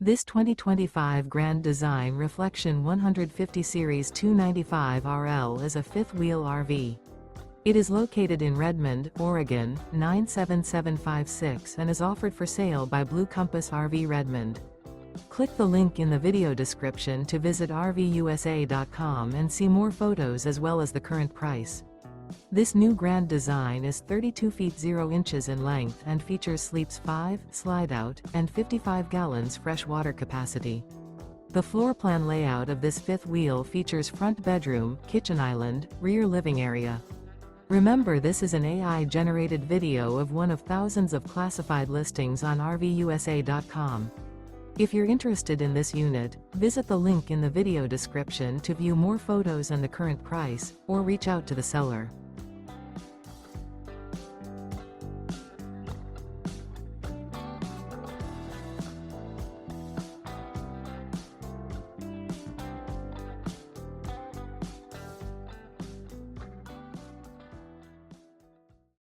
This 2025 Grand Design Reflection 150 Series 295RL is a fifth-wheel RV. It is located in Redmond, Oregon, 97756 and is offered for sale by Blue Compass RV Redmond. Click the link in the video description to visit RVUSA.com and see more photos as well as the current price. This new Grand Design is 32 feet 0 inches in length and features sleeps 5, Slideout, and 55 gallons fresh water capacity. The floor plan layout of this fifth wheel features front bedroom, kitchen island, rear living area. Remember, this is an AI-generated video of one of thousands of classified listings on RVUSA.com. If you're interested in this unit, visit the link in the video description to view more photos and the current price, or reach out to the seller.